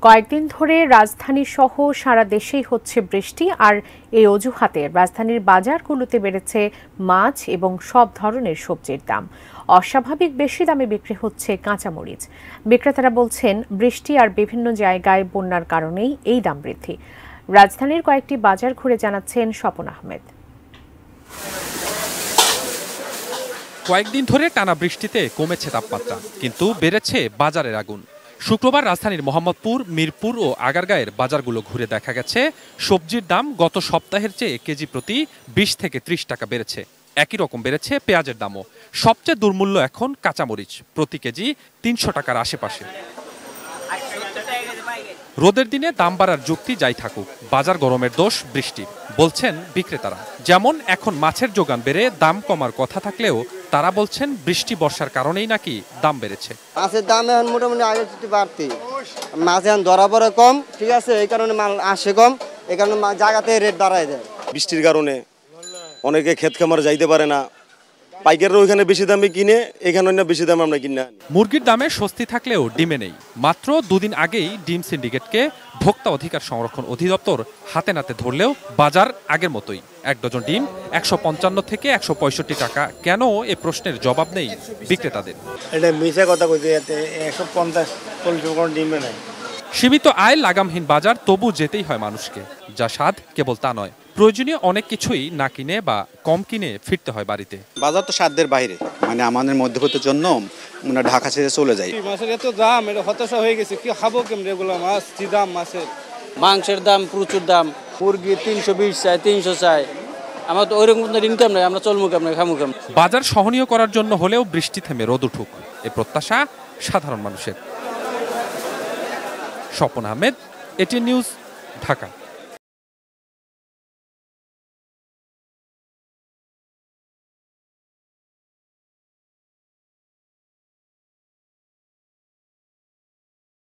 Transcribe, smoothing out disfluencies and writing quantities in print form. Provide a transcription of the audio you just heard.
কয়েকদিন ধরে রাজধানী সহ সারা দেশেই হচ্ছে বৃষ্টি, আর এই অজুহাতে রাজধানীর বাজারগুলোতে বেড়েছে মাছ এবং সব ধরনের সবজির দাম। অস্বাভাবিক বেশি দামে বিক্রি হচ্ছে কাঁচামরিচ। বিক্রেতারা বলছেন, বৃষ্টি আর বিভিন্ন জায়গায় বন্যার কারণেই এই দাম বৃদ্ধি। রাজধানীর কয়েকটি বাজার ঘুরে জানাচ্ছেন স্বপন আহমেদ। কয়েকদিন ধরে টানা বৃষ্টিতে কমেছে তাপমাত্রা, কিন্তু বেড়েছে বাজারের আগুন। শুক্রবার রাজধানীর মোহাম্মদপুর, মিরপুর ও আগারগাঁয়ের বাজারগুলো ঘুরে দেখা গেছে সবজির দাম গত সপ্তাহের চেয়ে কেজি প্রতি 20 থেকে 30 টাকা বেড়েছে। একই রকম বেড়েছে পেঁয়াজের দামও। সবচেয়ে দুর্মূল্য এখন কাঁচামরিচ, প্রতি কেজি 300 টাকার আশেপাশে। রোদের দিনে দাম বাড়ার যুক্তি যাই থাকুক, বাজার গরমের দোষ বৃষ্টির, বলছেন বিক্রেতারা। যেমন এখন মাছের যোগান বেড়ে দাম কমার কথা থাকলেও তারা বলছেন বৃষ্টি বর্ষার কারণেই নাকি দাম বেড়েছে। মাছের দাম এখন মোটামুটি আগে একটু বাড়তি, মাছ এখন ধরা পড়ে কম, ঠিক আছে, এই কারণে মাল আসে কম, এই কারণে জায়গাতে রেট বাড়ায় দেয়। বৃষ্টির কারণে অনেকে ক্ষেত খামারে যাইতে পারে না, পাইকাররা ওইখানে বেশি দামে কিনে, এখানে বেশি দামে আমরা কিনে। মুরগির দামে স্বস্তি থাকলেও ডিমে নেই। মাত্র দুদিন আগেই ডিম সিন্ডিকেটকে ভোক্তা অধিকার সংরক্ষণ অধিদপ্তর হাতে নাতে ধরলেও বাজার আগের মতোই। 1 ডজন ডিম 155 থেকে 165 টাকা। কেন এ প্রশ্নের জবাব নেই বিক্রেতাদের। এটা মিছা কথা কইতে, 150 ডিমে নাই। সীমিত আয়, লাগামহীন বাজার, তবু যেতেই হয় মানুষকে। যা স্বাদ কেবল তা নয়, প্রয়োজনীয় অনেক কিছুই না কিনে বা কম কিনে ফিরতে হয় বাড়িতে। বাজার তো সাধ্যের বাইরে, মানে আমাদের মধ্যবিত্তের জন্য ঢাকা ছেড়ে চলে যায়। মাছের এত দাম, এটা হতাশা হয়ে গেছে, কি খাবো কেমন এগুলো মাছ, কি দাম মাছের। মাংসের দাম প্রচুর দাম, মুরগি 320 চাই, 300 চাই। আমার তো ওইরকম ইনকাম নাই, আমরা চলমু কেমন, খামু কেমন। বাজার সহনীয় করার জন্য হলেও বৃষ্টি থেমে রোদ উঠুক, এ প্রত্যাশা সাধারণ মানুষের। Swapan Ahmed, ATN news, Dhaka.